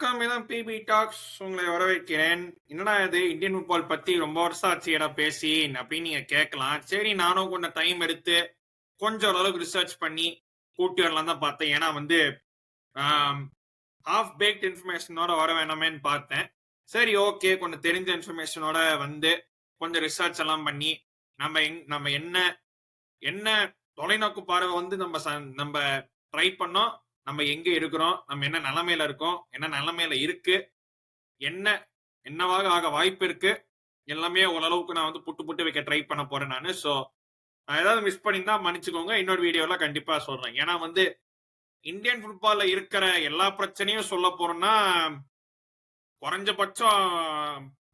வணக்கம். இதான் BP tax. உங்களை வரவேற்கிறேன். என்னடா இது இந்தியன் ஃபுட்பால் பத்தி ரொம்ப வருஷம் ஆச்சுடா பேசி அப்படின்னு நீங்க கேட்கலாம். சரி, நானும் கொஞ்சம் டைம் எடுத்து கொஞ்சம் ஓரளவுக்கு ரிசர்ச் பண்ணி கூட்டி வரலாம் தான் பார்த்தேன். ஏன்னா வந்து ஹாஃப் பேக்ட் இன்ஃபர்மேஷனோட வர வேணாமேன்னு பார்த்தேன். சரி, ஓகே, கொஞ்சம் தெரிஞ்ச இன்ஃபர்மேஷனோட வந்து கொஞ்சம் ரிசர்ச் எல்லாம் பண்ணி நம்ம என்ன என்ன தொலைநோக்கு பார்வை வந்து நம்ம ட்ரை பண்ணோம். நம்ம எங்க இருக்கிறோம், நம்ம என்ன நிலைமையில இருக்கோம், என்ன நிலைமையில இருக்கு, என்ன என்னவாக ஆக வாய்ப்பு இருக்கு, எல்லாமே ஓரளவுக்கு நான் வந்து புட்டு புட்டு வைக்க ட்ரை பண்ண போறேன் நானு. சோ நான் ஏதாவது மிஸ் பண்ணியிருந்தா மன்னிச்சுக்கோங்க. இன்னொரு வீடியோல கண்டிப்பா சொல்றேன். ஏன்னா வந்து இந்தியன் ஃபுட்பால்ல இருக்கிற எல்லா பிரச்சனையும் சொல்ல போறோம்னா குறைஞ்சபட்சம்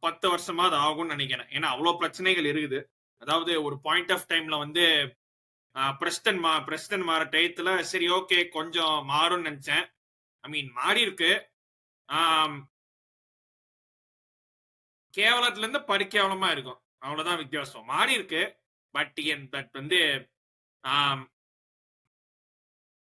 10 வருஷமாவது ஆகும்னு நினைக்கிறேன். ஏன்னா அவ்வளவு பிரச்சனைகள் இருக்குது. அதாவது ஒரு பாயிண்ட் ஆஃப் டைம்ல வந்து பிரஸ்டன் மாற டயத்துல சரி, ஓகே, கொஞ்சம் மாறும்னு நினைச்சேன். ஐ மீன் மாறி இருக்கு. கேவலத்துல இருந்து பரிகேவலமா இருக்கும். அவ்வளவுதான் வித்தியாசம். மாறி இருக்கு. பட் வந்து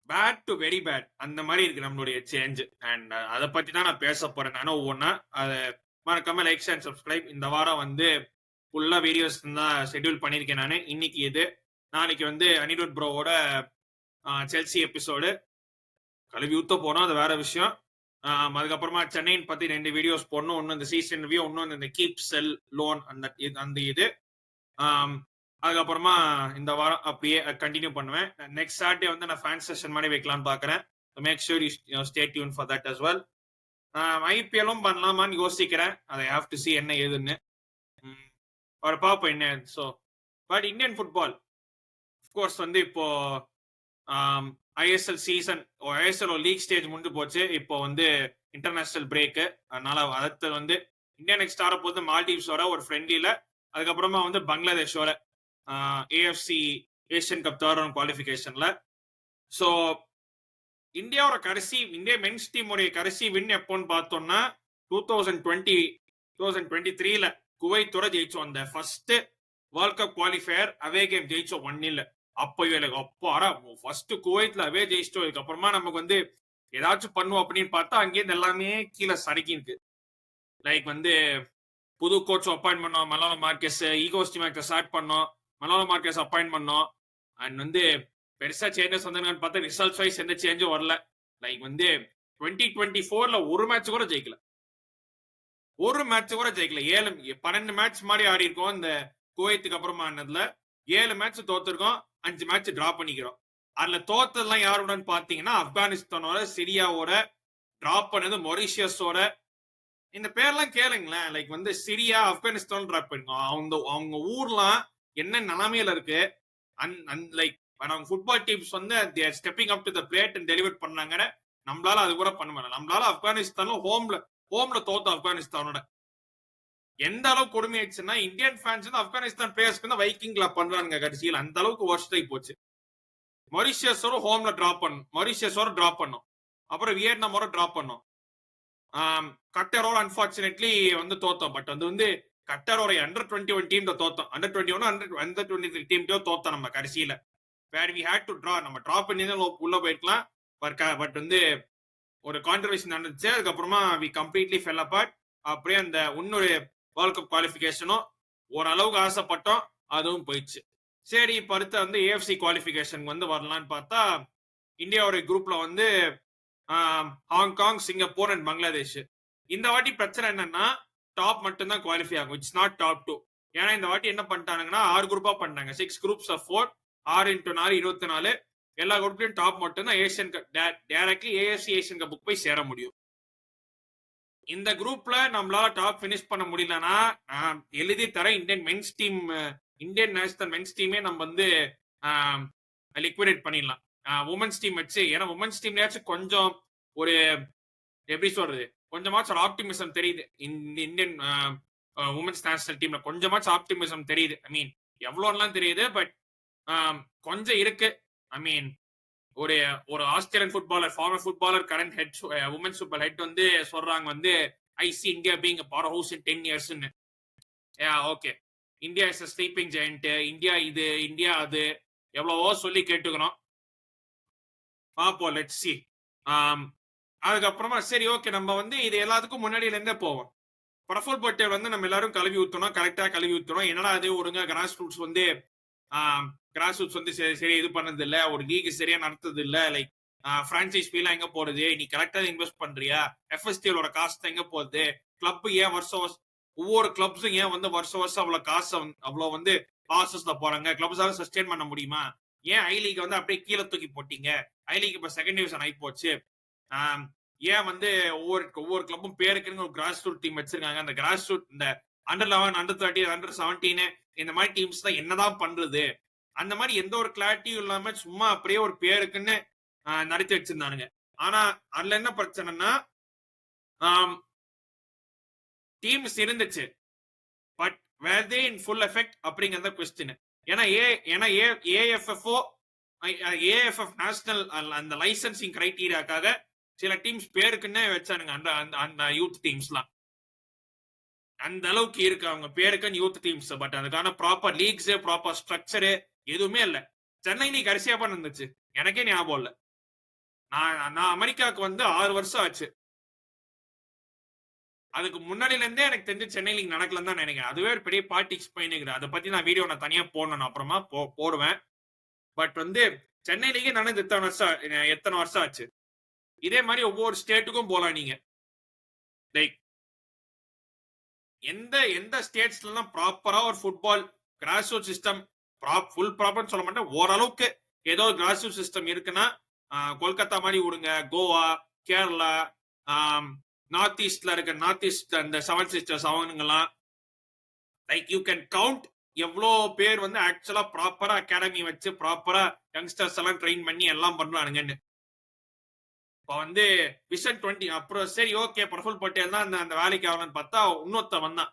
பேட் டு வெரி பேட் அந்த மாதிரி இருக்கு நம்மளுடைய சேஞ்ச். அண்ட் அதை பத்தி தான் நான் பேச போறேன். நானும் ஒவ்வொன்னா அதை மறக்காம லைக் அண்ட் சப்ஸ்கிரைப். இந்த வாரம் வந்து ஃபுல்லா வீடியோஸ் தான் ஷெட்யூல் பண்ணியிருக்கேன் நான். இன்னைக்கு இது, நாளைக்கு வந்து அனிருத் ப்ரோவோட செல்சி எபிசோடு கழுவி ஊத்த போனோம், அது வேற விஷயம். அதுக்கப்புறமா சென்னையின் பத்தி 2 வீடியோஸ் போடணும். ஒன்னு இந்த சீசன் ரிவ்யூ, ஒன்னு இந்த கீப் செல் லோன் அந்த இது. அதுக்கப்புறமா இந்த வாரம் அப்படியே கண்டினியூ பண்ணுவேன். நெக்ஸ்ட் சாட்டர்டே வந்து நான் ஃபேன் செஷன் மாதிரி வைக்கலாம்னு பாக்குறேன். Make sure you stay tuned for that as well. ஐபிஎல்லும் பண்ணலாமான்னு யோசிக்கிறேன். அதை ஹேவ் டு சி என்ன ஏதுன்னு ஒரு பாப்போம் என்ன. So but Indian football of course வந்து இப்போ ISL season, ISL league stage முடிஞ்சு போச்சு. இப்போ வந்து இன்டர்நேஷனல் பிரேக்கு. அதனால அடுத்து வந்து இந்தியா நெக்ஸ்ட் ஆட போது மால்டீவ்ஸோட ஒரு ஃப்ரெண்ட்லியில, அதுக்கப்புறமா வந்து பங்களாதேஷோட AFC Asian Cup third round குவாலிஃபிகேஷன்ல. ஸோ இந்தியா மென்ஸ் டீமுடைய கடைசி வின் எப்போன்னு பார்த்தோம்னா 2023ல குவைத்தோட ஜெயிச்சோம். அந்த first World Cup qualifier away game ஜெயிச்சோம் 1-0. அப்போ அப்பாடா ஃபர்ஸ்ட் குவைத்ல அவே ஜெயிச்சிட்டோம். இதுக்கப்புறமா நமக்கு வந்து ஏதாச்சும் பண்ணுவோம் அப்படின்னு பார்த்தா அங்கேருந்து எல்லாமே கீழே சறுக்கி இருக்கு. லைக் வந்து புது கோச் அப்பாயிண்ட் பண்ணோம், மலாலோ மார்க்கெஸ். ஈகோஸ்டி மேட்சை ஸ்டார்ட் பண்ணோம், மலாலோ மார்க்கெஸ் அப்பாயிண்ட் பண்ணோம். அண்ட் வந்து பெருசா சேஞ்சஸ் வந்தாங்கன்னு பார்த்தா ரிசல்ட்ஸ் வைஸ் எந்த சேஞ்சும் வரல. லைக் வந்து 2024ல ஒரு மேட்ச் கூட ஜெயிக்கல. 12 மேட்ச் மாதிரி ஆடி இருக்கோம். இந்த குவைத்துக்கு அப்புறமா ஆனதுல 7 மேட்ச் தோத்துருக்கோம், 5 மேட்ச் டிரா பண்ணிக்கிறோம். அதுல தோத்ததெல்லாம் யாருடன் பாத்தீங்கன்னா ஆப்கானிஸ்தானோட, சிரியாவோட, டிராப் பண்ணது மொரிஷியஸோட. இந்த பேர்லாம் கேளுங்களேன். லைக் வந்து சிரியா, ஆப்கானிஸ்தான் டிராப் பண்ணிருக்கோம். அவங்க ஊர்லாம் என்ன நிலைமையில இருக்கு. லைக் அவங்க ஃபுட்பால் டீம்ஸ் வந்து stepping up to the plate and deliver பண்ணாங்கன்னு நம்மளால அது கூட பண்ண முடியல. நம்மளால ஆப்கானிஸ்தான்ல ஹோம்ல தோத்த ஆப்கானிஸ்தானோட எந்த அளவுக்கு கொடுமையாச்சுன்னா இந்தியன் ஃபேன்ஸ் வந்து ஆப்கானிஸ்தான் பிளேயர்ஸ்க்கு வந்து வைக்கிங்ல பண்றாங்க கடைசியில். அந்த அளவுக்கு ஒர்ஸ்டாகி போச்சு. மொரிஷியஸோட ஹோம்ல டிராப் பண்ணும், அப்புறம் வியட்நாமோட டிராப் பண்ணோம். கட்டரோட அன்பார்ச்சுனேட்லி வந்து தோத்தோம். பட் வந்து கட்டரோட அண்டர் 21 டீம் தோத்தோம். அண்டர் 23 டீம் தோத்தோம் நம்ம கடைசியில. Where we had to draw. நம்ம டிரா பண்ணி உள்ள போயிருக்கலாம். பட் வந்து ஒரு கான்ட்ரவர்சி நடந்துச்சு. அதுக்கப்புறமா வி கம்ப்ளீட்லி ஃபெல் அபார்ட். அப்படியே அந்த இன்னொரு வேர்ல்ட் கப் குவாலிஃபிகேஷனும் ஓரளவுக்கு ஆசைப்பட்டோம், அதுவும் போயிடுச்சு. சரி, இப்ப அடுத்த வந்து ஏஎஃப்சி குவாலிஃபிகேஷன் வந்து வரலான்னு பார்த்தா இந்தியாவோட குரூப்ல வந்து ஹாங்காங், சிங்கப்பூர் அண்ட் பங்களாதேஷ். இந்த வாட்டி பிரச்சனை என்னன்னா டாப் மட்டும் தான் குவாலிஃபை ஆகும். It's not top 2. ஏன்னா இந்த வாட்டி என்ன பண்ணிட்டாங்கன்னா 6 குரூப்பா பண்ணிட்டாங்க. 6 groups of 4, 6 × 4 24. எல்லா குரூப்லயும் டாப் மட்டும் தான் Asian cup directly AFC Asian கப்புக்கு போய் சேர முடியும். இந்த குரூப்ல நம்மளால டாப் பினிஷ் பண்ண முடியலன்னா எழுதி தர இந்தியன் நேஷனல் மென்ஸ் டீமே நம்ம வந்து லிக்விடேட் பண்ணிடலாம் உமன்ஸ் டீம் வச்சு. ஏன்னா உமன்ஸ் டீம்லயாச்சும் கொஞ்சம் ஒரு எப்படி சொல்றது, கொஞ்சமாச்சும் ஒரு ஆப்டிமிசம் தெரியுது. இந்தியன் உமன்ஸ் நேஷனல் டீம்ல கொஞ்சமாச்சும் ஆப்டிமிசம் தெரியுது. ஐ மீன் எவ்வளோலாம் தெரியுது, பட் கொஞ்சம் இருக்கு. ஐ மீன் ஒரு Australian footballer, former footballer, current head women's football head வந்து சொல்றாங்க வந்து I see India being a powerhouse in 10 years. Okay, India is a sleeping giant, India இது இந்தியா அது எவ்வளவோ சொல்லி கேட்டுக்கிறோம். பாப்போம், லெட்ஸ் சி. அதுக்கப்புறமா சரி ஓகே நம்ம வந்து இது எல்லாத்துக்கும் முன்னாடியில இருந்தே போவோம். பிரஃபுல் பட்டேல் வந்து நம்ம எல்லாரும் கழுவி ஊத்தணும், கரெக்டா கழுவி ஊத்தணும். என்னடா அது ஒழுங்கா கிராஸ் ரூட்ஸ் வந்து கிராஸ் ரூட்ஸ் வந்து சரி இது பண்ணது இல்ல, ஒரு லீக் சரியா நடத்துது இல்ல, லைக் பிரான்சைஸ் ஃபீலாம் எங்க போறது, நீ கரெக்டா இன்வெஸ்ட் பண்றியா, எஃப்எஸ்டிஎலோட காசு எங்க போகுது, கிளப் ஏன் வருஷம் ஒவ்வொரு கிளப்ஸும் ஏன் வந்து வருஷம் வருஷம் அவ்வளவு காசு அவ்வளவு வந்து லாசஸ்ல போறாங்க, கிளப்ஸால சஸ்டெயின் பண்ண முடியுமா, ஏன் ஐ லீக் வந்து அப்படியே கீழே தூக்கி போட்டீங்க, ஐ லீக் இப்ப செகண்ட் டிவிஷன் ஆகி போச்சு, ஏன் வந்து ஒவ்வொரு கிளப்பும் பேருக்குன்னு ஒரு கிராஸ் ரூட் டீம் வச்சிருக்காங்க, அந்த கிராஸ் ரூட் இந்த அண்டர் 11 அண்டர் 13 அண்டர் 17 இந்த மாதிரி டீம்ஸ் தான் என்னதான் பண்றது, அந்த மாதிரி எந்த ஒரு கிளாரிட்டியும் இல்லாம சும்மா அப்படியே ஒரு பேருக்குன்னு நடத்தி வச்சிருந்தானுங்க. ஆனா அதுல என்ன பிரச்சனைனா டீம்ஸ் இருந்துச்சு, but where they in full effect அப்படிங்கறத கொஸ்டின். ஏன்னா ஏஎஃப்எஃப்ஓ ஏஎஃப்எஃப் நேஷனல் அந்த லைசன்சிங் கிரைட்டீரியாக்காக சில டீம்ஸ் பேருக்குன்னே வச்சானுங்க. அந்த அந்த யூத் டீம்ஸ்லாம் அந்த அளவுக்கு இருக்கு அவங்க பேருக்குன்னு யூத் டீம்ஸ். பட் அதுக்கான ப்ராப்பர் லீக்ஸ் ப்ராப்பர் ஸ்ட்ரக்சரு எதுவுமே இல்ல. சென்னை நீ கடைசியா பண்ண இருந்துச்சு எனக்கே ஞாபகம் இல்ல. நான் அமெரிக்காவுக்கு வந்து 6 வருஷம் ஆச்சு. அதுக்கு முன்னாடில இருந்தே எனக்கு தெரிஞ்சு சென்னை லீக் நடக்கலன்னு தான் நினைக்கிறேன். அதுவே ஒரு பெரிய பாலிடிக்ஸ் போயின்னு அதை பத்தி நான் வீடியோ நான் தனியா போடணும், அப்புறமா போடுவேன். பட் வந்து சென்னை லீக் நடந்து எத்தனை வருஷம் ஆச்சு. இதே மாதிரி ஒவ்வொரு ஸ்டேட்டுக்கும் போலாம் நீங்க. லைக் எந்த ஸ்டேட்ஸ்ல எல்லாம் ப்ராப்பரா ஒரு football grass root system full ப்ராப்பர்னு சொல்ல மாட்டேன், ஓரளவுக்கு ஏதோ கிராஸ் ரூட் சிஸ்டம் இருக்குன்னா கொல்கத்தா மாதிரி விடுங்க, கோவா, கேரளா, நார்த் ஈஸ்ட்ல இருக்க நார்த் ஈஸ்ட் அந்த 7 சிஸ்டர்ஸ் அவனுங்கெல்லாம் லைக் யூ கேன் கவுண்ட் எவ்வளோ பேர் வந்து ஆக்சுவலா ப்ராப்பரா அகாடமி வச்சு ப்ராப்பரா யங்ஸ்டர்ஸ் எல்லாம் ட்ரெயின் பண்ணி எல்லாம் பண்றானுங்கன்னு. இப்ப வந்து விஷன் 20 அப்புறம் சரி ஓகே பிரஃபுல் பட்டேல் தான் அந்த வேலைக்கு ஆகலன்னு பார்த்தா இன்னொருத்த வந்தான்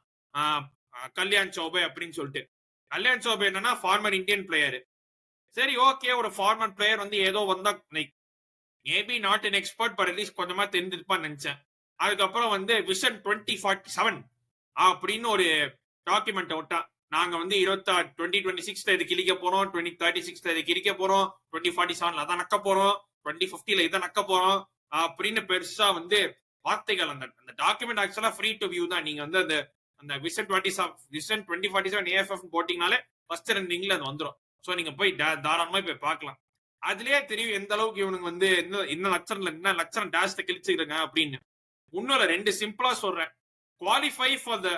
கல்யாண் சௌபே அப்படின்னு சொல்லிட்டு. கல்யாண் சௌபே என்னன்னா ஃபார்மர் இந்தியன் பிளேயர். சரி ஓகே ஒரு ஃபார்மர் பிளேயர் வந்து ஏதோ வந்தா like maybe not an expert but at least கொஞ்சமா தெரிஞ்சிருப்பான்னு நினைச்சேன். அதுக்கப்புறம் வந்து விஷன் 2047 அப்படின்னு ஒரு டாக்குமெண்ட் விட்டான். நாங்க வந்து 2026 இது கிழிக்க போறோம், 2036 இது கிழிக்க போறோம், 2047 அதான் நக்க போறோம், 2050 இதை நக்க போறோம் அப்படின்னு பெருசா வந்து வார்த்தைகள். அந்த டாக்குமெண்ட் ஆக்சுவலா ஃப்ரீ டு வியூ தான். நீங்க வந்து அந்த விஷன் 2047 ஏஎஃப்எஃப் போட்டீங்கனாலே ஃபர்ஸ்ட் 2 லிங்க்ல அது வந்துடும். ஸோ நீங்க போய் தாராளமா போய் பார்க்கலாம். அதுலயே தெரியும் எந்த அளவுக்கு இவனுக்கு வந்து என்ன லட்சணம் டேஷ்ட கிழிச்சுக்கிறங்க அப்படின்னு. இன்னொரு 2 சிம்பிளா சொல்றேன். Qualify for the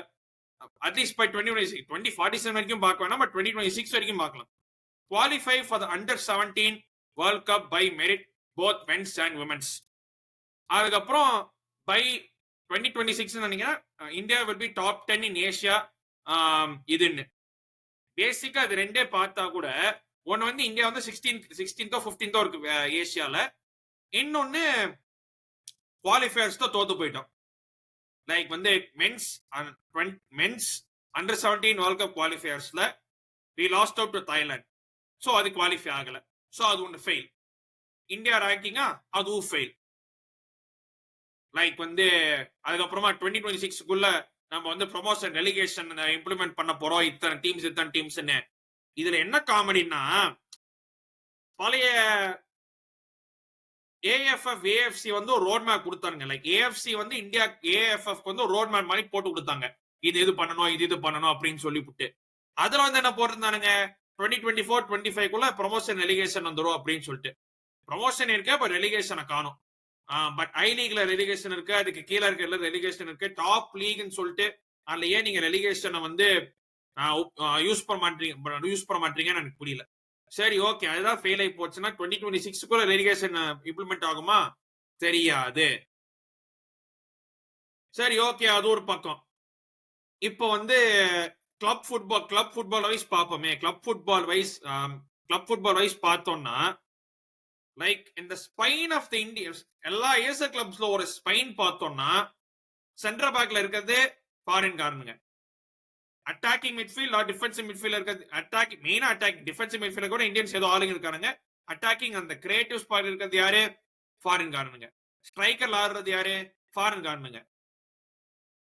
at least by 2047 வரைக்கும் பார்க்க வேணாம், பட் 2026 வரைக்கும் பார்க்கலாம். Qualify for the under 17 world cup by merit both men's and women's. அதுக்கப்புறம் பை 2026 நினைக்கிறேன் India will be top 10 in Asia. இதுன்னு பேசிக்கா அது ரெண்டே பார்த்தா கூட ஒன்னு வந்து இந்தியா வந்து 16th 15th இருக்கு ஏசியால, இன்னொன்னு குவாலிஃபயர்ஸ் தான் தோத்து போயிட்டோம். லைக் வந்து மென்ஸ் அண்டர் 17 வேர்ல்ட் கப் குவாலிஃபயர்ஸ்ல we lost out to Thailand. So அது குவாலிஃபை ஆகல. ஸோ அது ஒன்று ஃபெயில். இந்தியா ரேங்கிங்கா அதுவும் ஃபெயில். லைக் வந்து அதுக்கப்புறமா 2026க்குள்ள நம்ம வந்து ப்ரொமோஷன் ரெலிகேஷன் இம்ப்ளிமெண்ட் பண்ண போறோம், இத்தனை டீம்ஸ்ன்னு. இதுல என்ன காமெடினா பழைய ஏஎஃப்எஃப் ஏஎஃப்சி வந்து ஒரு ரோட் மேப் கொடுத்தாங்க. லைக் ஏஎஃப்சி வந்து இந்தியா ஏஎஃப்எஃப் வந்து ஒரு ரோட் மேப் மாதிரி போட்டு கொடுத்தாங்க. இது பண்ணணும் இது பண்ணணும் அப்படின்னு சொல்லிவிட்டு அதுல வந்து என்ன போட்டிருந்தானுங்க 2024-25க்குள்ள ப்ரொமோஷன் ரெலிகேஷன் வந்துடும் அப்படின்னு சொல்லிட்டு. ப்ரொமோஷன் இருக்கு, பட் ரெலிகேஷனை காணும். பட் ஐ லீக்ல ரெலிகேஷன் இருக்கு, அதுக்கு கீழே இருக்கிற ரெலிகேஷன் இருக்கு, டாப் லீக்னு சொல்லிட்டு அதுல ஏன் நீங்க ரெலிகேஷனை வந்து யூஸ் பண்ண மாட்டீங்கன்னு எனக்கு புரியல. சரி ஓகே அதுதான் ஃபெயில் ஆகி போச்சுன்னா 2026க்குள்ள ரெலிகேஷன் இம்ப்ளிமெண்ட் ஆகுமா தெரியாது. சரி ஓகே அது ஒரு பக்கம். இப்போ வந்து கிளப் ஃபுட்பால் வைஸ் பார்ப்போமே. கிளப் ஃபுட்பால் வைஸ் பார்த்தோம்னா லைக் இந்த ஸ்பைன் ஆஃப் த இந்தியன்ஸ் எல்லா ஏசர் கிளப்ஸ்ல ஒரு ஸ்பைன் பார்த்தோம்னா சென்டர் பேக்ல இருக்கிறது ஃபாரின் காரனுங்க. Attacking midfield or defensive midfield இருக்கிறது அட்டாக்கிங் மெயினா அட்டாக்கிங் டிஃபென்சிவ் மிட்ஃபீல்ட் கூட இந்தியன்ஸ் ஏதோ ஆளுங்க இருக்கானுங்க. அட்டாக்கிங் அந்த கிரியேட்டிவ் ஸ்பாட் இருக்கிறது யாரு ஃபாரின் காரனுங்க. ஸ்ட்ரைக்கர்ல ஆடுறது யாரு ஃபாரின் காரனுங்க.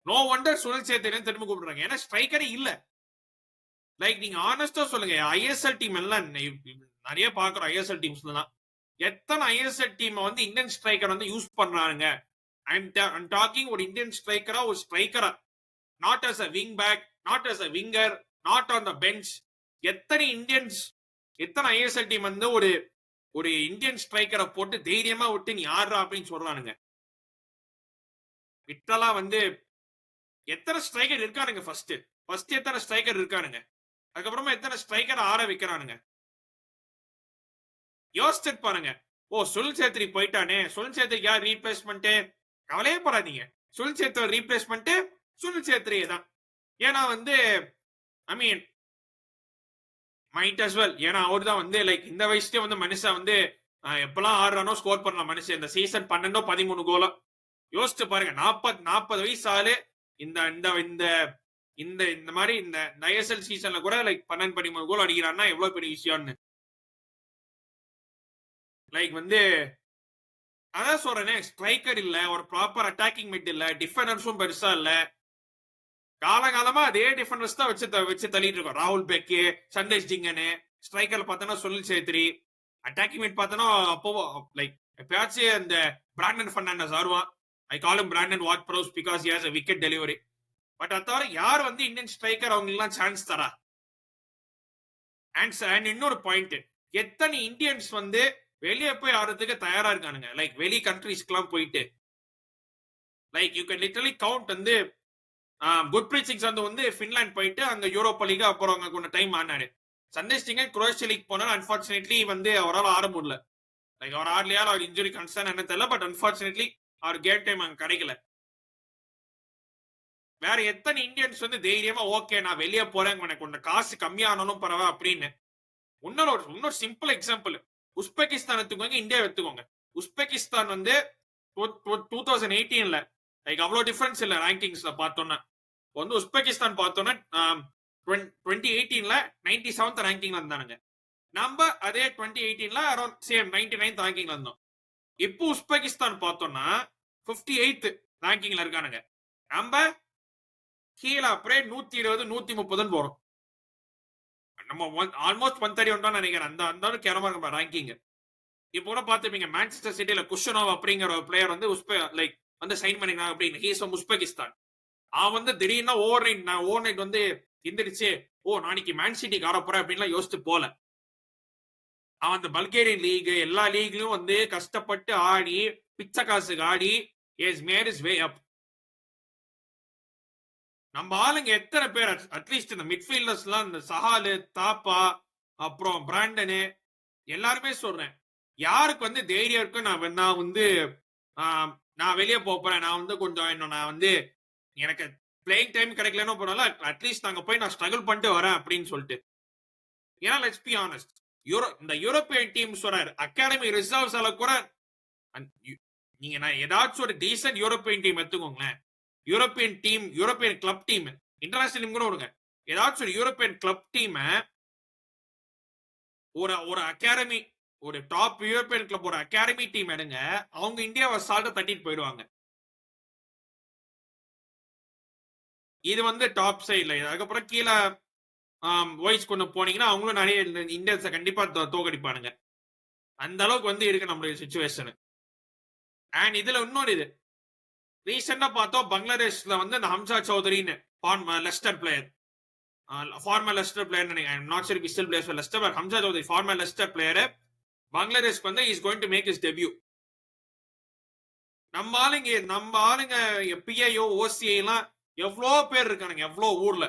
நோ வண்டர் சுனில் சேத்தியன் திரும்ப கூப்பிடுறாங்க, ஏன்னா ஸ்ட்ரைக்கரே இல்ல. லைக் நீங்க ஆனஸ்டா சொல்லுங்க, ஐஎஸ்எல் டீம் எல்லாம் நிறைய பாக்குறோம். ஐஎஸ்எல் டீம்ஸ்லாம் எத்தனை ஐஎஸ்எல் டீம் வந்து இந்தியன் ஸ்ட்ரைக்கர் வந்து யூஸ் பண்றாங்க. I'm talking ஒரு இந்தியன் ஸ்ட்ரைக்கரா, ஒரு ஸ்ட்ரைக்கரா, not as a wing back, not as a winger, not on the bench. எத்தனை இந்தியன்ஸ், எத்தனை ஐஎஸ்எல் டீம் வந்து ஒரு ஒரு இந்தியன் ஸ்ட்ரைக்கரை போட்டு தைரியமா விட்டு நீ ஆடுறா அப்படின்னு சொல்றானுங்க. விட்டலா வந்து எத்தனை ஸ்ட்ரைக்கர் இருக்கானுங்க, ஃபர்ஸ்ட் எத்தனை ஸ்ட்ரைக்கர் இருக்கானுங்க, அதுக்கப்புறமா எத்தனை ஸ்ட்ரைக்கர் ஆட வைக்கிறானுங்க. யோசிச்சு பாருங்க. ஓ சுனில் சேத்ரி போயிட்டானே, சுனில் சேத்ரிக்கு யார் ரீப்ளேஸ்மெண்ட், கவலையே படாதீங்க. சுனில் சேத்ரி ரீப்ளேஸ்மெண்ட் சுனில் சேத்ரியே தான். ஏன்னா வந்து ஐ மீன் மைட் அஸ் வெல், ஏன்னா அவர் தான் வந்து லைக் இந்த வயசுலயே வந்து மனுஷன் வந்து எப்பெல்லாம் ஆடுறானோ ஸ்கோர் பண்ணலாம் மனுஷன். இந்த சீசன் 12-13 கோலா யோசிச்சு பாருங்க. 40 வயசு ஆளு இந்த இந்த இந்த இந்த இந்த மாதிரி இந்த ஐஎஸ்எல் சீசன்ல கூட லைக் 12-13 கோல் அடிக்கிறான்னா எவ்வளவு பெரிய விஷயம்னு. லைக் வந்து அதான் சொல்றேனே, ஸ்ட்ரைக்கர் இல்ல, ஒரு ப்ராப்பர் அட்டாக்கிங் மிட் இல்ல, டிஃபெண்டர்ஸும் பெருசா இல்ல. காலகாலமா அதே டிஃபெண்டர்ஸ் தான் வச்சு தள்ளிட்டு இருக்கோம். ராகுல் பெக்கு, சந்தேஷ் ஜிங்கனு. ஸ்ட்ரைக்கர்ல பார்த்தோன்னா சுனில் சேத்ரி. அட்டாக்கிங் மிட் பார்த்தோன்னா அப்போ லைக் எப்பயாச்சும் இந்த பிராண்டன் ஃபெர்னாண்டஸ் வருவான். I call him Brandon what pros because he has a wicket delivery. But அது தவிர யார் வந்து இந்தியன் ஸ்ட்ரைக்கர் அவங்களுக்குலாம் சான்ஸ் தரா? அண்ட் இன்னொரு பாயிண்ட், எத்தனை இந்தியன்ஸ் வந்து வெளியே போய் ஆடுறதுக்கு தயாரா இருக்கானுங்க, லைக் வெளி கண்ட்ரீஸ்க்குலாம் போயிட்டு. Like you can literally count வந்து குர்ப்ரீத் சிங் சந்து வந்து ஃபின்லாந்து போயிட்டு அங்க யூரோப்பா லீக் அப்புறம் அங்க கொஞ்சம் டைம் ஆனாரு. சந்தேஷ் சிங்கன் குரோஷியா லீக் போனாரு. அன்பார்ச்சுனேட்லி வந்து அவரால் ஆட முடியல. லைக் அவர் ஆடலையா, அவர் இன்ஜுரி கன்சர்ன் என்ன தெரியல. பட் அன்பார்ச்சுனேட்லி அவர் கேம் டைம் அங்க கிடைக்கல. வேற எத்தனை இந்தியன்ஸ் வந்து தைரியமா ஓகே நான் வெளியே போறேன், எனக்கு கொஞ்சம் காசு கம்மியானாலும் பரவாயில்ல அப்படின்னு. இன்னொரு சிம்பிள் எக்ஸாம்பிள், உஸ்பெகிஸ்தான் எடுத்துக்கோங்க, இந்தியா எடுத்துக்கோங்க. உஸ்பெகிஸ்தான் வந்து 2018ல லைக் அவ்வளவு டிஃபரன்ஸ் இல்ல ரேங்கிங்ஸ்ல பார்த்தோம்னா. வந்து உஸ்பெகிஸ்தான் பார்த்தோம்னா 2018ல 97th ரேங்கிங்ல இருந்தானுங்க. நம்ம அதே 2018ல அரௌண்ட் சேம் 99th ரேங்கிங்ல இருந்தோம். இப்போ உஸ்பெகிஸ்தான் பார்த்தோம்னா 58th ரேங்கிங்ல இருக்கானுங்க. நம்ம கீழே அப்படியே 120 130 போறோம். நம்ம ஆல்மோஸ்ட் 131 நினைக்கிறேன். அந்த கேரமா இருக்க ரேங்கிங். இப்போ கூட பாத்துப்பீங்க மான்செஸ்டர் சிட்டில குஷனோவ் அப்படிங்கிற ஒரு பிளேயர் வந்து லைக் வந்து சைன் பண்ணிக்கிறாங்க அப்படின்னு. He's from Uzbekistan. அவன் வந்து திடீர்னு ஓவர் நைட் வந்து எந்திரிச்சு ஓ நாளைக்கு மேன் சிட்டிக்கு ஆட போறேன் அப்படின்லாம் யோசிச்சு போல. அவன் அந்த பல்கேரியன் லீக் எல்லா லீக்லயும் வந்து கஷ்டப்பட்டு ஆடி பிச்சை காசுக்கு ஆடி இஸ் மேட் இஸ் வே அப். நம்ம ஆளுங்க எத்தனை பேர் அட்லீஸ்ட் இந்த மிட்ஃபீல்டர்ஸ் எல்லாம், இந்த சஹாலு, தாப்பா, அப்புறம் பிராண்டனு, எல்லாருமே சொல்றேன், யாருக்கு வந்து தைரியம் இருக்கு நான் வந்து நான் வெளியே போறேன், நான் வந்து கொஞ்சம் நான் வந்து எனக்கு பிளேயிங் டைம் கிடைக்கலன்னு போனால அட்லீஸ்ட் நாங்க போய் நான் ஸ்ட்ரகிள் பண்ணிட்டு வரேன் அப்படின்னு சொல்லிட்டு. ஏன்னா லெட்ஸ் பி ஆனஸ்ட், இந்த யூரோப்பியன் டீம் சொல்றாரு அகாடமி ரிசர்வ்ஸ் கூட நீங்க நான் ஏதாச்சும் ஒரு டீசன்ட் யூரோப்பியன் டீம் எடுத்துக்கோங்களேன். European team, European club team, international team கூட விடுங்க, ஏதாச்சும் ஒரு யூரோப்பியன் கிளப் டீம் ஒரு அகாடமி, ஒரு டாப் யூரோப்பியன் கிளப் ஒரு அகாடமி டீம் எடுங்க, அவங்க இந்தியாவை சால்ட்ட தட்டிட்டு போயிடுவாங்க. இது வந்து டாப் சைட்ல. அதுக்கப்புறம் கீழே வாய்ஸ் கொண்டு போனீங்கன்னா அவங்களும் நிறைய இந்தியன்ஸை கண்டிப்பா தோக்கடிப்பானுங்க. அந்த அளவுக்கு வந்து இருக்கு நம்மளுடைய சிச்சுவேஷன். அண்ட் இதுல இன்னொரு இது ரீசெண்டா பார்த்தோம், பங்களாதேஷ்ல வந்து அந்த ஹம்சா சௌத்ரின்னு Leicester player, former Leicester player நினைக்கிறேன், நாட் சரி Bristol player Leicester, but Hamza Choudhury former Leicester player பங்களாதேஷ்க்கு வந்து is going to make his debut. நம்ம ஆளுங்க பிஐஓ ஓசிஐ எல்லாம் எவ்வளோ பேர் இருக்கானுங்க, எவ்வளோ ஊர்ல,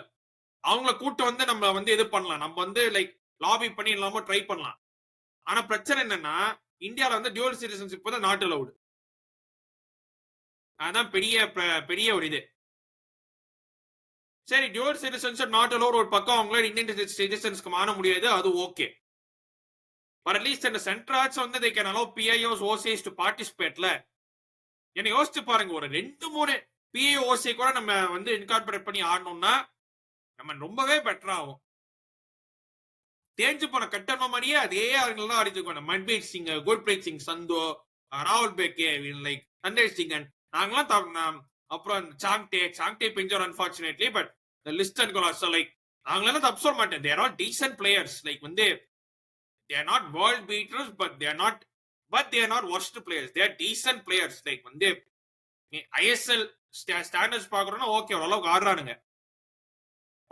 அவங்கள கூட்டு வந்து நம்ம வந்து இது பண்ணலாம், நம்ம வந்து லைக் லாபி பண்ணி இல்லாம ட்ரை பண்ணலாம். ஆனா பிரச்சனை என்னன்னா இந்தியாவில வந்து டியூவல் சிட்டிசன்ஷிப் வந்து நாட் அலவுட். அதான் பெரிய ஒரு இது. சரி, டியூவல் சிட்டிசன்ஷிப் நாட் அலவுட் ஒரு பக்கம், அவங்களால இந்தியன் சிட்டிசன்ஸ்க்கு மாற முடியாது, அது ஓகே. பட் அட்லீஸ்ட் இந்த சென்ட்ராட்ஸ் வந்து they can allow PIOs OCIs to participate. என்ன யோசிச்சு பாருங்க, ஒரு 2-3 PIO OCI கூட நம்ம வந்து இன்கார்பரேட் பண்ணி ஆடணும்னா நம்ம ரொம்பவே பெட்டரா ஆகும். தேஞ்சு போன கட்டண மாதிரியே அதே ஆளுங்கள் தான் ஆடிட்டு மன்பீர் சிங், குர்ப்ரீத் சிங் சந்து, ராகுல் பெக்கே, லைக் சந்தேஷ் சிங்கன், நாங்களாம் அப்புறம் சாங்டே பிஞ்சர் அன்பார்ச்சுனேட்லி, பட் லிஸ்ட் அண்ட் கோலாஸ் லைக் நாங்களெல்லாம் தப்பு சொல்ல மாட்டேன். There are decent players. Like வந்து they are not world beaters, but they are not but they are not worst players, they are decent players. Like வந்து ஐஎஸ்எல் ஸ்டாண்டர்ட்ஸ் பாக்குறோம்னா okay ஓரளவுக்கு ஆடுறானுங்க.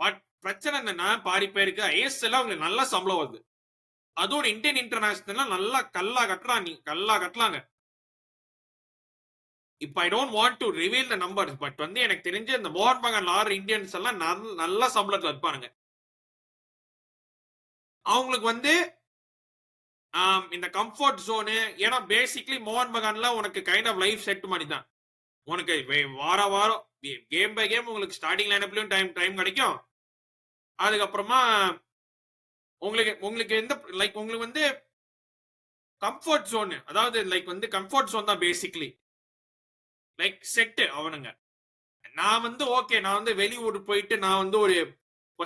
பட் பிரச்சனை என்னன்னா பாதி பேருக்கு ஐஎஸ்எல் அவங்களுக்கு நல்ல சம்பளம் வருது, அதுவும் ஒரு இந்தியன் இன்டர்நேஷனல் நல்லா கல்லா கட்டலாங்க. இப்ப I don't want to reveal the numbers, but வந்து எனக்கு தெரிஞ்சு இந்த மோகன் பகான் ஆறு இந்தியன்ஸ் எல்லாம் நல்ல சம்பளத்துல இருப்பானுங்க. அவங்களுக்கு வந்து இந்த கம்ஃபர்ட் ஜோனு, ஏன்னா பேசிக்லி மோகன் பகான்ல உனக்கு கைண்ட் ஆஃப் லைஃப் செட் மாதிரி தான். உனக்கு வாரம் கேம் பை கேம் உங்களுக்கு ஸ்டார்டிங் லைனப்லயும் டைம் கிடைக்கும். அதுக்கப்புறமா உங்களுக்கு எந்த லைக் உங்களுக்கு வந்து கம்ஃபர்ட் ஜோன், அதாவது லைக் வந்து கம்ஃபர்ட் ஜோன் தான் பேசிக்லி லைக் செட் அவனுங்க. நான் வந்து ஓகே, நான் வந்து வெளியூர் போயிட்டு நான் வந்து ஒரு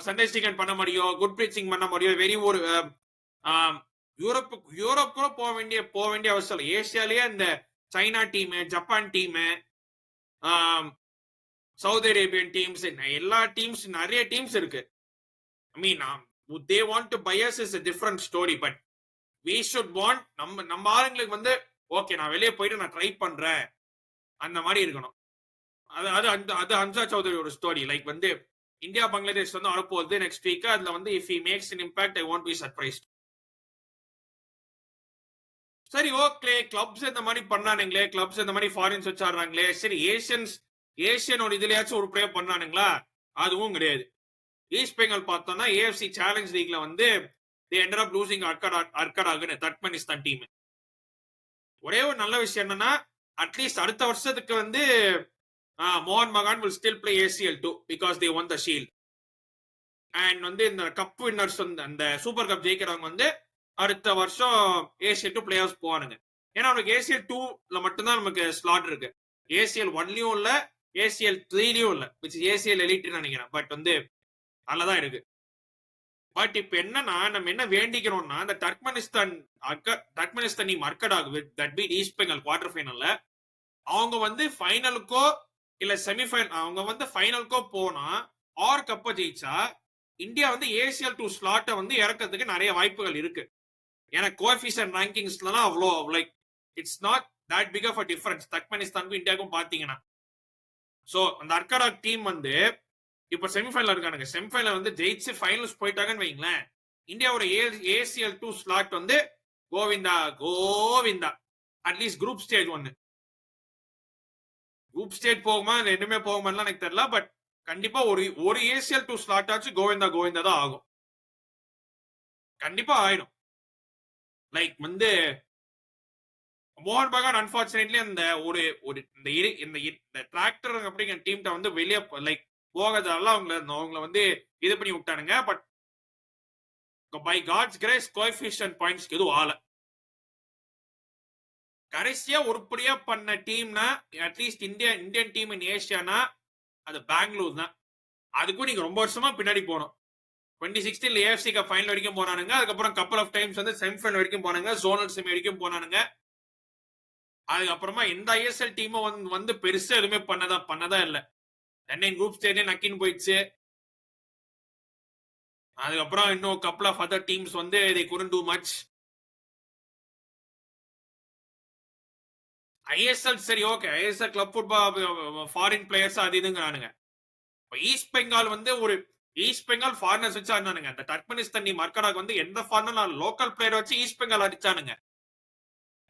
சண்டே ஸ்டிக்கன் பண்ண முடியும், குட் பிரிச்சிங் பண்ண முடியும், வெளியூர் யூரோப் கூட போக வேண்டிய அவசியம் இல்லை. ஏசியாலேயே இந்த China team, Japan team, Saudi Arabian teams, எல்லா டீம்ஸ் நிறைய டீம்ஸ் இருக்கு. I mean they want to buy us is a different story, but we should want நம்ம ஆளுங்களுக்கு வந்து ஓகே நான் வெளியே போயிட்டு நான் ட்ரை பண்றேன் அந்த மாதிரி இருக்கணும். அது ஹம்சா சௌதரியோட ஸ்டோரி. லைக் வந்து இந்தியா பங்களாதேஷ் வந்து வரப்போகுது நெக்ஸ்ட் வீக். அதுல வந்து if he makes an impact I won't be surprised. சரி ஓகே, கிளப்ஸ் இந்த மாதிரி பண்ணானுங்களே, கிளப்ஸ் இந்த மாதிரி ஃபாரின்ஸ் வச்சாடுறாங்களே, சரி ஏசியனோட இதுலயாச்சும் ஒரு ப்ளே பண்ணானுங்களா? அதுவும் கிடையாது. ஈஸ்ட் பெங்கால் பார்த்தோம்னா ஏஎஃப்சி சேலஞ்ச் லீக்ல வந்து they ended up losing அர்கடாகுன்னு தர்க்மெனிஸ்தான் டீம். ஒரே ஒரு நல்ல விஷயம் என்னன்னா அட்லீஸ்ட் அடுத்த வருஷத்துக்கு வந்து மோகன் Bagan will still play ACL2 because they won the shield. And வந்து இந்த கப் வின்னர்ஸ் வந்து அந்த சூப்பர் கப் ஜெயிக்கிறவங்க வந்து அடுத்த வருஷம் ACL2 பிளே ஆஃப் போவானுங்க. ஏன்னா அவனுக்கு ACL2ல மட்டும்தான் நமக்கு ஸ்லாட் இருக்கு, ACL1லயும் இல்ல, ACL3லயும் இல்ல, which is ACL எலிட்னு நினைக்கிறேன். பட் வந்து நல்லதான் இருக்கு. பட் இப்ப என்னன்னா நம்ம என்ன வேண்டிக்கிறோம்னா இந்த Turkmenistan team Arkadag with that beat East Bengal quarter ஃபைனல்ல அவங்க வந்து ஃபைனலுக்கோ இல்ல செமிஃபைனல், அவங்க வந்து ஃபைனலுக்கோ போனா ஆர் கப்ப ஜெயிச்சா இந்தியா வந்து ACL2 ஸ்லாட்டை வந்து இறக்கிறதுக்கு நிறைய வாய்ப்புகள் இருக்கு. ஏன்னா கோஎஃபிஷியன்ட் ரேங்கிங்ஸ்லாம் அவ்வளோ like it's not that big of a difference டர்க்மெனிஸ்தானுக்கும் இந்தியாவுக்கும் பாத்தீங்கன்னா. ஸோ அந்த அர்கடாக் டீம் வந்து இப்ப செமிஃபைனல் இருக்கானுங்க. செமிஃபைனல் வந்து ஜெயிச்சு ஃபைனல்ஸ் போயிட்டாங்கன்னு வைங்களேன், இந்தியாவோட ACL2 ஸ்லாட் வந்து Govinda. At least group stage 1, group stage போகுமா ரெண்டுமே போகுமான்னு எனக்கு தெரியல. பட் கண்டிப்பா ஒரு ACL2 ஸ்லாட் ஆச்சு கோவிந்தா தான் ஆகும், கண்டிப்பா ஆயிடும். லைக் வந்து மோகன் பகான் அன்பார்ச்சுனேட்லி அந்த இந்த டிராக்டர் அப்படிங்கிற டீம்கிட்ட வந்து வெளியே லைக் போகிறதால அவங்கள வந்து இது பண்ணி விட்டானுங்க. But by God's grace coefficient பாயிண்ட்ஸ்க்கு எதுவும் ஆல. கடைசியா உருப்படியா பண்ண டீம்னா அட்லீஸ்ட் இந்தியன் டீம் இன் ஏசியானா அது பெங்களூர் தான். அதுக்கும் நீங்க ரொம்ப வருஷமா பின்னாடி போனோம். 2016 AFC கப் ஃபைனல் வரைக்கும் போனானுங்க. அதுக்கப்புறம் கப்பல் ஆஃப் டைம்ஸ் வந்து செமிஃபைனல் வரைக்கும் போனாங்க, ஜோனல் செமி வரைக்கும் போனானுங்க. அதுக்கப்புறமா எந்த ISL டீமும் வந்து பெருசா எதுவுமே பண்ணதா இல்ல. சென்னை குரூப் ஸ்டேஜே நக்கின்னு போயிடுச்சு. அதுக்கப்புறம் இன்னும் கப்பல் ஆஃப் அதர் டீம்ஸ் வந்து they couldn't do much. ISL சரி okay, ISL club football foreign players அது இதுங்கிறானுங்க. ஈஸ்ட் பெங்கால் வந்து ஒரு ஈஸ்ட் பெங்கால் ஃபாரினர்ஸ் வச்சு ஆடினானுங்க. அந்த டர்க்மெனிஸ்தான் டீம் அர்கடாக் வந்து எந்த ஃபாரினர் லோக்கல் பிளேயர் வச்சு ஈஸ்ட் பெங்கால் அடிச்சானுங்க.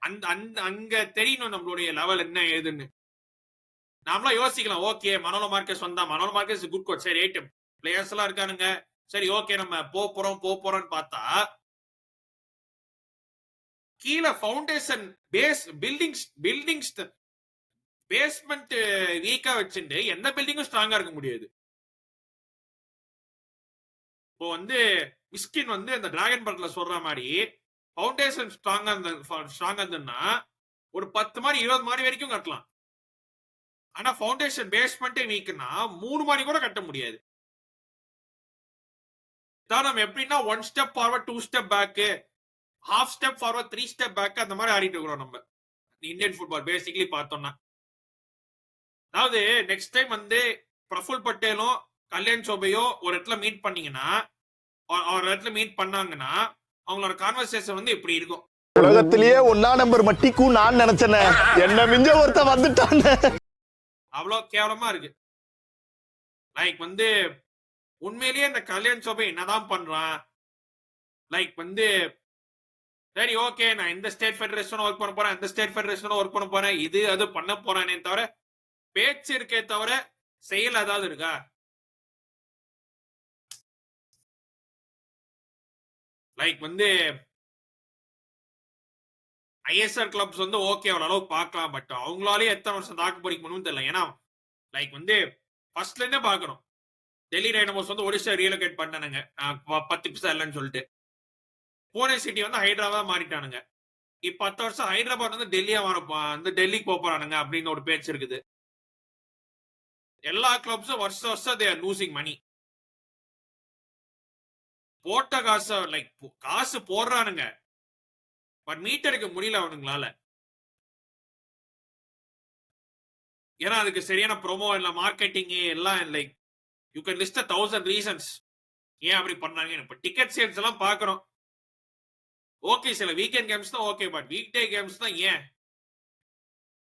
அங்க தெரியணும் நம்மளுடைய லெவல் என்ன ஏதுன்னு. நாமளாம் யோசிக்கலாம், ஓகே மனோலோ மார்க்கஸ் வந்தா, மனோலோ மார்க்கஸ் குட் கோச், சரி 8 பிளேயர்ஸ் எல்லாம் இருக்கானுங்க, சரி ஓகே நம்ம போறோம்னு பார்த்தா கீழே ஃபவுண்டேஷன் பில்டிங்ஸ் பேஸ்மெண்ட் வீக்கா வச்சுட்டு எந்த பில்டிங்கும் ஸ்ட்ராங்கா இருக்க முடியாது. இப்போ வந்து மிஸ்கின் வந்து இந்த டிராகன் படத்துல சொல்ற மாதிரி ஃபவுண்டேஷன் ஸ்ட்ராங்கா இருந்ததுன்னா ஒரு 10 மாடி 20 மாடி வரைக்கும் கட்டலாம். ஆனா ஃபவுண்டேஷன் பேஸ்மெண்டே வீக்னா 3 மாடி கூட கட்ட முடியாது. நம்ம எப்படின்னா 1 step forward 2 step back, half step forward 3 step back அந்த மாதிரி ஆடிட்டு இருக்கிறோம் நம்ம இந்தியன் ஃபுட்பால் பேசிக்கலி பார்த்தோம்னா. அதாவது நெக்ஸ்ட் டைம் வந்து பிரஃபுல் பட்டேலும் கல்யாண் சோபையோ ஒரு இடத்துல மீட் பண்ணாங்கன்னா அவங்களோட கான்வர்சேஷன் வந்து இப்படி இருக்கும். உலகத்திலேயே ஒன்னா நம்பர் மட்டிக்கும் நான் நினைச்சேன், என்ன மிஞ்ச ஒருத்த வந்துட்டான். அவ்வளவு கேவலமா இருக்கு. லைக் வந்து உண்மையிலேயே இந்த கல்யாண் சோபை என்னதான் பண்றான். லைக் வந்து சரி ஓகே, நான் இந்த ஸ்டேட் ஃபெடரேஷனும் ஒர்க் பண்ண போறேன், இந்த ஸ்டேட் ஃபெடரேஷனும் ஒர்க் பண்ண போறேன், இது அது பண்ண போறானே தவிர பேச்சு இருக்கே தவிர செயல் ஏதாவது இருக்கா? லைக் வந்து ஐஎஸ்ஆர் கிளப்ஸ் வந்து ஓகே ஓரளவுக்கு பார்க்கலாம், பட் அவங்களாலே எத்தனை வருஷம் தாக்கு பிடிக்க முடியும்னு தெரியல. ஏன்னா லைக் வந்து ஃபர்ஸ்ட்ல இருந்தே பார்க்கணும். டெல்லி டைனமோஸ் வந்து ஒடிஷா ரீலோகேட் பண்ணானுங்க 10% இல்லைன்னு சொல்லிட்டு. புனே சிட்டி வந்து ஹைதராபாத் மாறிட்டானுங்க. இப்ப 10 வருஷம் ஹைதராபாத் வந்து டெல்லியா வந்து டெல்லிக்கு போறானுங்க அப்படின்னு ஒரு பேச்சு இருக்குது. எல்லா கிளப்ஸும் வருஷம் தே ஆர் லூசிங் மணி. போட்ட காசு லைக் காசு போடுறானுங்க, பட் மீட் எடுக்க முடியல அவனுங்களால. ஏன்னா அதுக்கு சரியான ப்ரோமோ இல்ல, மார்க்கெட்டிங் எல்லாம் like you can list 1000 reasons ஏன் அப்படி பண்ணாங்க. இப்ப டிக்கெட் சேல்ஸ் எல்லாம் பாக்குறோம். ஓகே, சில வீக்கெண்ட் கேம்ஸ் தான் okay, but weekday games தான் ஏன்?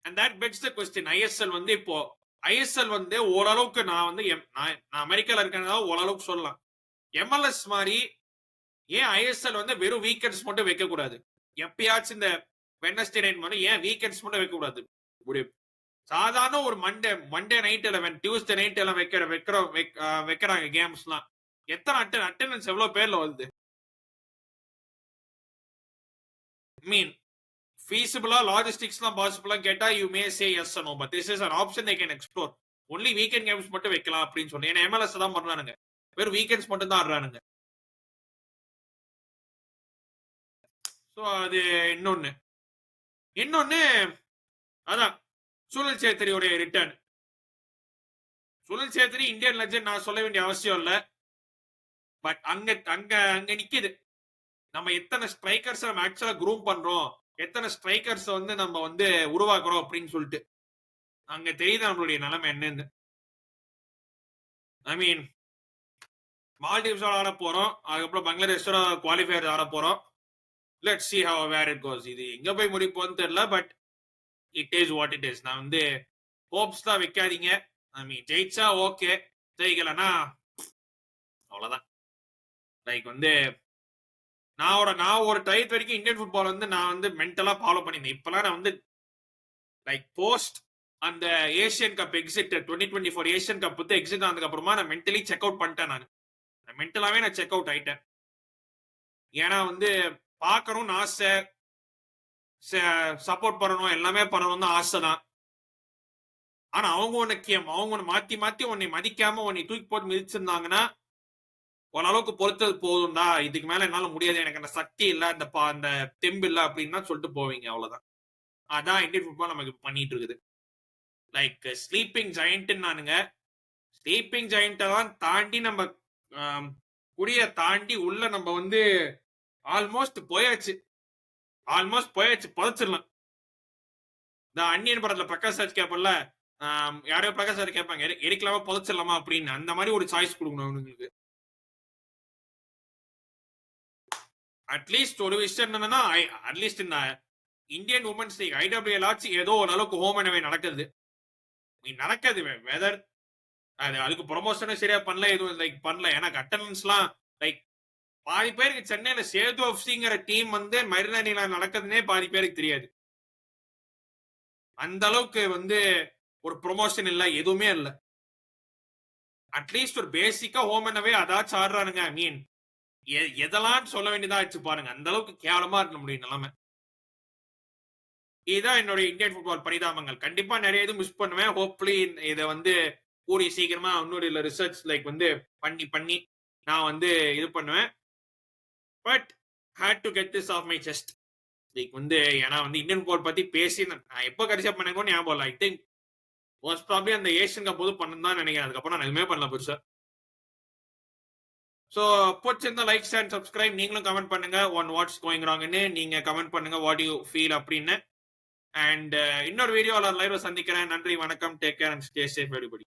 And that begs the question. ISL வந்து இப்போ ஐஎஸ்எல் வந்து ஓரளவுக்கு நான் வந்து நான் அமெரிக்கால இருக்கேன்னா ஓரளவுக்கு சொல்லலாம். எம்எல்எஸ் மாதிரி ஏன் ஐஎஸ்எல் வந்து வெறும் வீக்கெண்ட்ஸ் மட்டும் வைக்க கூடாது? எப்பயாச்சும் இந்த வெட்னஸ்டே நைட் மாதிரி ஏன் வீக்கெண்ட்ஸ் மட்டும் வைக்க கூடாது? ஒரு சாதாரண ஒரு மண்டே நைட் 11 டியூஸ்டே நைட் எல்லாம் வைக்கிறாங்க கேம்ஸ்லாம். எத்தனை அட்டெண்டன்ஸ் எவ்வளவு பேர்ல வருது? மீன் feasible லாஜிஸ்டிக்ஸ்லாம் பாசிபிளா கேட்டா you may say yes no, but this is an option they can explore. Only weekend games மட்டும் வைக்கலாம் அப்படின்னு சொல்லி. ஏன்னா எம்எல்எஸ் தான் பண்றானுங்க, வெறும் வீக்கெண்ட்ஸ் மட்டும் தான் ஆடுறானுங்க. ஸோ அது இன்னொன்னு அதான் சுனில் சேத்ரியோட return. Sunil Chhetri Indian legend, நான் சொல்ல வேண்டிய அவசியம் இல்ல. பட் அங்க நிக்குது நம்ம எத்தனை ஸ்ட்ரைக்கர்ஸ் நம்ம ஆக்சுவலா க்ரூம் பண்றோம், எத்தனை ஸ்ட்ரைக்கர்ஸ் வந்து நம்ம வந்து உருவாக்குறோம் அப்படின்னு சொல்லிட்டு அங்க தெரியுது நம்மளுடைய நிலைமை என்னன்னு. ஐ மீன் மால்டீவ்ஸோட ஆட போறோம், அதுக்கப்புறம் பங்களாதேஷோட குவாலிஃபயர் ஆட போறோம். Let's see how where it goes. இது எங்க போய் முடிப்போன்னு தெரியல, but it is what it is. நான் வந்து ஹோப்ஸ் தான் வைக்காதீங்க. ஐ மீன் ஜெயிச்சா ஓகே, ஜெயிக்கலன்னா அவ்வளவுதான். லைக் வந்து நான் ஒரு டைத் வரைக்கும் இந்தியன் ஃபுட்பால் வந்து நான் வந்து மென்டலா ஃபாலோ பண்ணியிருந்தேன். இப்பெல்லாம் நான் வந்து லைக் போஸ்ட் அந்த Asian cup exit 2024 Asian cup வந்து எக்ஸிட் ஆனதுக்கு அப்புறமா நான் மென்டலி செக் அவுட் பண்ணிட்டேன். நான் மென்டலாவே நான் செக் அவுட் ஆயிட்டேன். ஏன்னா வந்து பார்க்கணும்னு ஆசை, சப்போர்ட் பண்ணணும், எல்லாமே பண்ணணும் தான் ஆசை தான். ஆனா அவங்க ஒன்னு மாத்தி உன்னை மதிக்காம உன்னை தூக்கி போட்டு மிதிச்சிருந்தாங்கன்னா ஓரளவுக்கு பொறுத்தது போதும்டா, இதுக்கு மேல என்னால முடியாது, எனக்கு அந்த சக்தி இல்ல, அந்த தெம்பு இல்ல அப்படின்னு சொல்லிட்டு போவீங்க. அவ்வளவுதான். அதான் இந்தியன் ஃபுட்பால் நமக்கு பண்ணிட்டு இருக்குது. லைக் ஸ்லீப்பிங் ஜெயண்ட் நானுங்க. ஸ்லீப்பிங் ஜெயண்ட்டை தான் தாண்டி நம்ம குடிய தாண்டி உள்ள நம்ம வந்து ஆல்மோஸ்ட் போயாச்சு, புதைச்சிடலாம். இந்த அன்னியன் படத்துல பிரகாஷ் ராஜ் கேப்பல்ல, யாரையோ பிரகாஷ் ராஜ் கேட்பாங்க எரிக்கலாமா புதைச்சிடலாமா அப்படின்னு. அந்த மாதிரி ஒரு சாய்ஸ் கொடுக்கணும் அவனுங்களுக்கு. அட்லீஸ்ட் ஒரு விஷயம் என்னன்னா, அட்லீஸ்ட் இந்த இந்தியன் உமன்ஸ் லீக் IWL ஆச்சு ஏதோ ஓரளவுக்கு ஹோம் அண்ட் அவே நடக்குது. வெதர் அதுக்கு ப்ரொமோஷனும் சரியா பண்ணல, எதுவும் லைக் பண்ணல. ஏன்னா அட்டெண்டன்ஸ்லாம் லைக் பாதி பேருக்கு சென்னையில சேது எஃப்சிங்கிற டீம் வந்து மரினானில நடக்குதுன்னே பாதி பேருக்கு தெரியாது. அந்த அளவுக்கு வந்து ஒரு ப்ரொமோஷன் இல்ல, எதுவுமே இல்ல. அட்லீஸ்ட் ஒரு பேசிக்கா ஹோம் அண்ட் அவே அதாச்சும் ஆடுறானுங்க. ஐ மீன் எதெல்லாம் சொல்ல வேண்டியதா ஆச்சு பாருங்க, அந்த அளவுக்கு கேவலமா இருக்க முடியும் நிலைமை. இதுதான் என்னுடைய இந்தியன் ஃபுட்பால் பரிதாபங்கள். கண்டிப்பா நிறைய இது மிஸ் பண்ணுவேன். ஹோப்ஃபுல்லி இதை வந்து கூடிய சீக்கிரமா இன்னொரு ரிசர்ச் லைக் வந்து பண்ணி நான் வந்து இது பண்ணுவேன். But had to get this off my chest. Like வந்து ஏன்னா வந்து இந்தியன் ஃபுட்பால் பத்தி பேசி நான் எப்போ கடைசியா பண்ணேன்னு ஞாபகம் இல்லை. ஐ திங்க் மோஸ்ட் ப்ராப்ளி அந்த ஏஷியன் கப் போது பண்ணதான் நினைக்கிறேன். அதுக்கப்புறம் நான் எதுவுமே பண்ணல பெருசா. ஸோ பிடிச்சிருந்தா லைக் அண்ட் சப்ஸ்கிரைப். நீங்களும் கமெண்ட் பண்ணுங்க ஒன் வாட்ஸ் கோயிங் ராங்னு. நீங்க கமெண்ட் பண்ணுங்க வாட் யூ ஃபீல் அப்படின்னு. அண்ட் இன்னொரு வீடியோவில் லைவ்ல சந்திக்கிறேன். நன்றி, வணக்கம், take care and stay safe everybody.